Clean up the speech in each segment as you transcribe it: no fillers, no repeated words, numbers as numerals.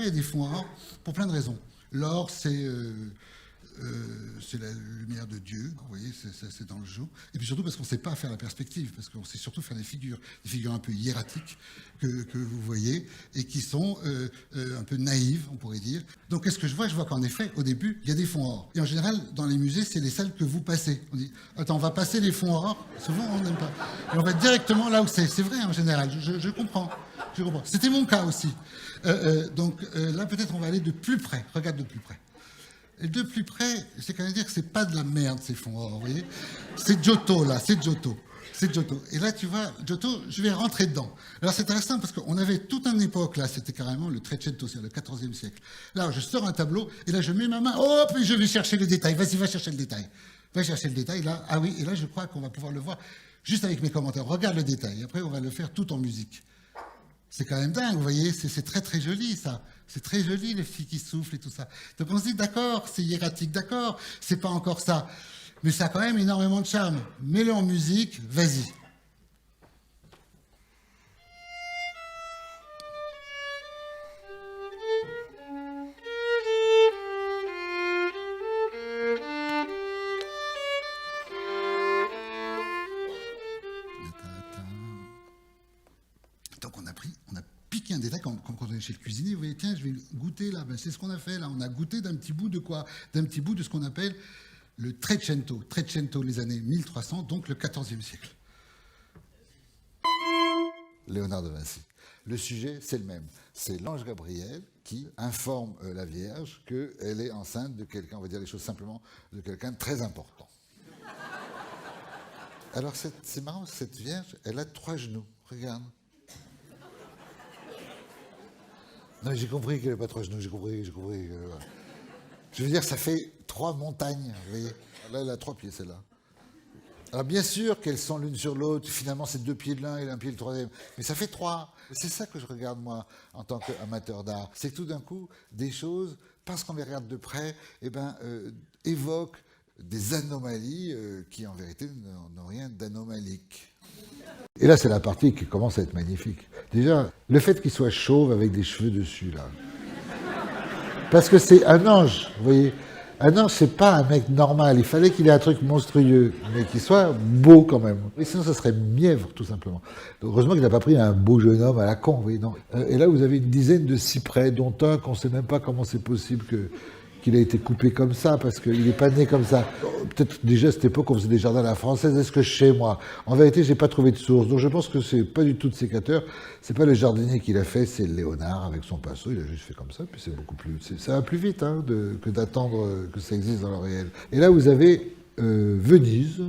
il y a des fonds or pour plein de raisons. L'or, c'est la lumière de Dieu, vous voyez, c'est dans le jour. Et puis surtout parce qu'on ne sait pas faire la perspective, parce qu'on sait surtout faire des figures un peu hiératiques que vous voyez, et qui sont un peu naïves, on pourrait dire. Donc qu'est-ce que je vois? Je vois qu'en effet, au début, il y a des fonds or. Et en général, dans les musées, c'est les salles que vous passez. On dit, attends, on va passer les fonds or. Souvent, on n'aime pas. Et on va directement là où c'est. C'est vrai, en général, je comprends. Je comprends. C'était mon cas aussi. Donc là, peut-être, on va aller de plus près. Regarde de plus près. Et de plus près, c'est quand même dire que c'est pas de la merde, ces fonds or, vous voyez. C'est Giotto, là, c'est Giotto. C'est Giotto. Et là, tu vois, Giotto, je vais rentrer dedans. Alors, c'est intéressant parce qu'on avait toute une époque, là, c'était carrément le Trecento, c'est le XIVe siècle. Là, je sors un tableau, et là, je mets ma main, hop, et je vais chercher le détail. Vas-y, va chercher le détail. Va chercher le détail, là. Ah oui, et là, je crois qu'on va pouvoir le voir juste avec mes commentaires. Regarde le détail. Après, on va le faire tout en musique. C'est quand même dingue, vous voyez, c'est très très joli ça. C'est très joli les filles qui soufflent et tout ça. Donc on se dit d'accord, c'est hiératique, d'accord, c'est pas encore ça. Mais ça a quand même énormément de charme. Mets-le en musique, vas-y. Donc on a piqué un détail quand on est chez le cuisinier, vous voyez, tiens, je vais goûter là, ben, c'est ce qu'on a fait là, on a goûté d'un petit bout de quoi? D'un petit bout de ce qu'on appelle le Trecento. Trecento, les années 1300, donc le XIVe siècle. Léonard de Vinci. Le sujet, c'est le même. C'est l'ange Gabriel qui informe la Vierge qu'elle est enceinte de quelqu'un, on va dire les choses simplement, de quelqu'un de très important. Alors c'est marrant, cette Vierge, elle a 3 genoux, regarde. Non, j'ai compris qu'elle n'avait pas 3 genoux, j'ai compris. Je veux dire, ça fait 3 montagnes, vous voyez. Là, elle a 3 pieds, celle-là. Alors, bien sûr qu'elles sont l'une sur l'autre, finalement, c'est 2 pieds de l'un et un pied le troisième, mais ça fait 3. C'est ça que je regarde, moi, en tant qu'amateur d'art. C'est que tout d'un coup, des choses, parce qu'on les regarde de près, évoquent des anomalies qui, en vérité, n'ont rien d'anomalique. Et là, c'est la partie qui commence à être magnifique. Déjà, le fait qu'il soit chauve avec des cheveux dessus, là. Parce que c'est un ange, vous voyez. Un ange, c'est pas un mec normal. Il fallait qu'il ait un truc monstrueux, mais qu'il soit beau quand même. Et sinon, ça serait mièvre, tout simplement. Donc, heureusement qu'il n'a pas pris un beau jeune homme à la con, vous voyez, non. Et là, vous avez une dizaine de cyprès, dont un qu'on ne sait même pas comment c'est possible qu'il a été coupé comme ça, parce qu'il n'est pas né comme ça. Peut-être déjà à cette époque, on faisait des jardins à la française, est-ce que je sais, moi? En vérité, j'ai pas trouvé de source, donc je pense que c'est pas du tout de sécateur, c'est pas le jardinier qui l'a fait, c'est Léonard avec son pinceau, il a juste fait comme ça, puis c'est beaucoup plus... Ça va plus vite hein, que d'attendre que ça existe dans le réel. Et là, vous avez Venise,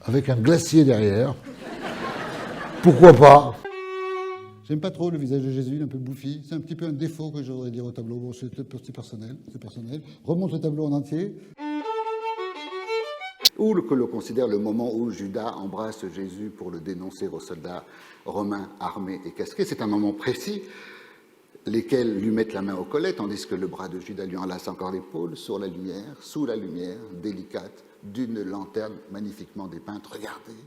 avec un glacier derrière. Pourquoi pas? J'aime pas trop le visage de Jésus, il est un peu bouffi. C'est un petit peu un défaut que j'aurais dire au tableau. Bon, c'est personnel, c'est personnel. Remonte le tableau en entier. Ou que l'on considère le moment où Judas embrasse Jésus pour le dénoncer aux soldats romains armés et casqués. C'est un moment précis, lesquels lui mettent la main au collet, tandis que le bras de Judas lui enlace encore l'épaule, sous la lumière délicate d'une lanterne magnifiquement dépeinte. Regardez.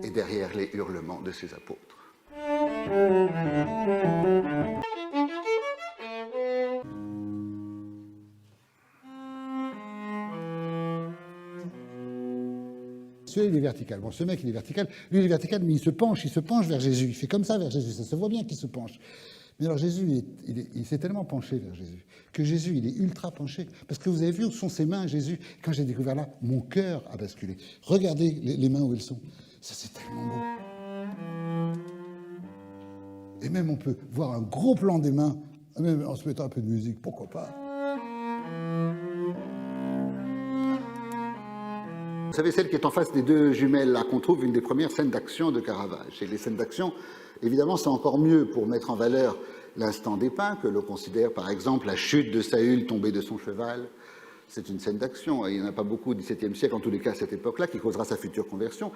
Et derrière les hurlements de ses apôtres. Celui-là, il est vertical. Bon, ce mec, il est vertical. Lui, il est vertical, mais il se penche vers Jésus. Il fait comme ça vers Jésus. Ça se voit bien qu'il se penche. Mais alors Jésus, il s'est tellement penché vers Jésus, que Jésus, il est ultra penché. Parce que vous avez vu où sont ses mains, Jésus. Quand j'ai découvert là, mon cœur a basculé. Regardez les mains où elles sont. Ça, c'est tellement beau. Et même, on peut voir un gros plan des mains, même en se mettant un peu de musique, pourquoi pas. Vous savez, celle qui est en face des 2 jumelles, là, qu'on trouve une des premières scènes d'action de Caravage. Et les scènes d'action, évidemment, c'est encore mieux pour mettre en valeur l'instant dépeint, que l'on considère, par exemple, la chute de Saül tombé de son cheval. C'est une scène d'action, et il n'y en a pas beaucoup au XVIIe siècle, en tous les cas à cette époque-là, qui causera sa future conversion.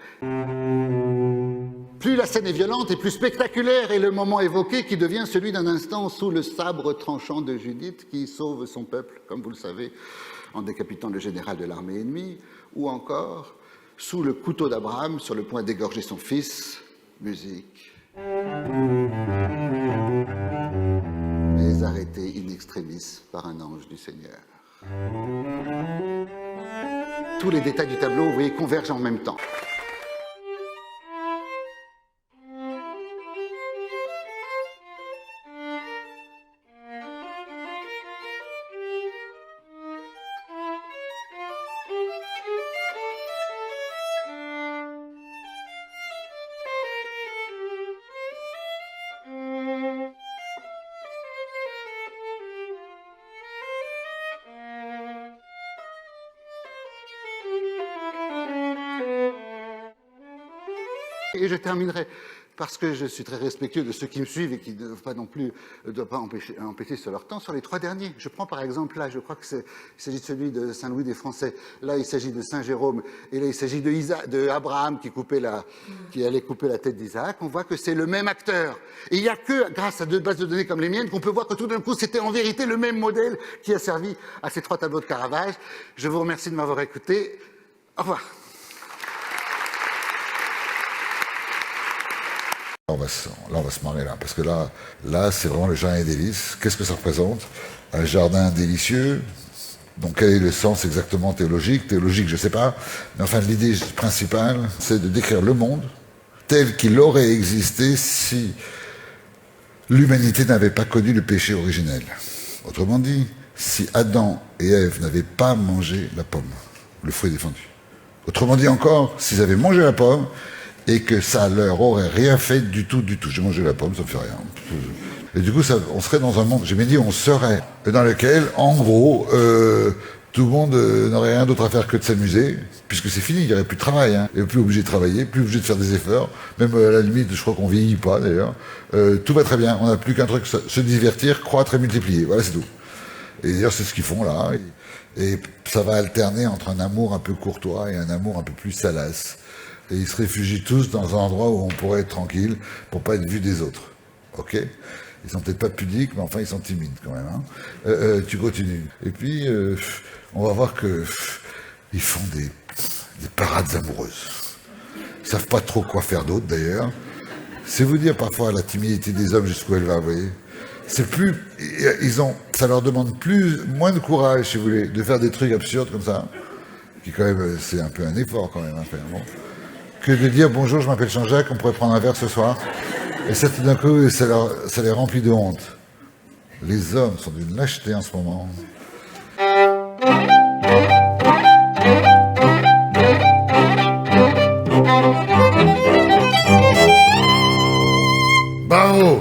Plus la scène est violente et plus spectaculaire est le moment évoqué qui devient celui d'un instant sous le sabre tranchant de Judith qui sauve son peuple, comme vous le savez, en décapitant le général de l'armée ennemie, ou encore sous le couteau d'Abraham sur le point d'égorger son fils, musique. Mais arrêté in extremis par un ange du Seigneur. Tous les détails du tableau, vous voyez, convergent en même temps. Et je terminerai, parce que je suis très respectueux de ceux qui me suivent et qui ne doivent pas empêcher sur leur temps, sur les 3 derniers. Je prends par exemple là, je crois qu'il s'agit de celui de Saint-Louis des Français. Là, il s'agit de Saint-Jérôme. Et là, il s'agit de Abraham qui allait couper la tête d'Isaac. On voit que c'est le même acteur. Et il n'y a que grâce à 2 bases de données comme les miennes qu'on peut voir que tout d'un coup, c'était en vérité le même modèle qui a servi à ces 3 tableaux de Caravage. Je vous remercie de m'avoir écouté. Au revoir. Là, on va se marrer là, parce que là, c'est vraiment le jardin des délices. Qu'est-ce que ça représente? Un jardin délicieux. Donc, quel est le sens exactement théologique? Théologique, je ne sais pas. Mais enfin, l'idée principale, c'est de décrire le monde tel qu'il aurait existé si l'humanité n'avait pas connu le péché originel. Autrement dit, si Adam et Ève n'avaient pas mangé la pomme, le fruit défendu. Autrement dit encore, s'ils avaient mangé la pomme, et que ça leur aurait rien fait du tout. J'ai mangé la pomme, ça me fait rien. Et du coup, on serait dans un monde, j'ai bien dit on serait, dans lequel, en gros, tout le monde n'aurait rien d'autre à faire que de s'amuser, puisque c'est fini, il n'y aurait plus de travail. Hein. Il n'y a plus obligé de travailler, plus obligé de faire des efforts, même à la limite, je crois qu'on vieillit pas d'ailleurs. Tout va très bien, on n'a plus qu'un truc, se divertir, croître et multiplier, voilà, c'est tout. Et d'ailleurs, c'est ce qu'ils font là. Et ça va alterner entre un amour un peu courtois et un amour un peu plus salace. Et ils se réfugient tous dans un endroit où on pourrait être tranquille pour pas être vu des autres. Ok? Ils sont peut-être pas pudiques, mais enfin ils sont timides quand même. Hein. Tu continues. Et puis on va voir que ils font des parades amoureuses. Ils savent pas trop quoi faire d'autre d'ailleurs. C'est vous dire parfois la timidité des hommes jusqu'où elle va, vous voyez. C'est plus, ça leur demande moins de courage, si vous voulez, de faire des trucs absurdes comme ça, qui quand même, c'est un peu un effort quand même à faire. Bon. Que de dire bonjour, je m'appelle Jean-Jacques, on pourrait prendre un verre ce soir. Et ça, tout d'un coup, ça les remplit de honte. Les hommes sont d'une lâcheté en ce moment. Bravo!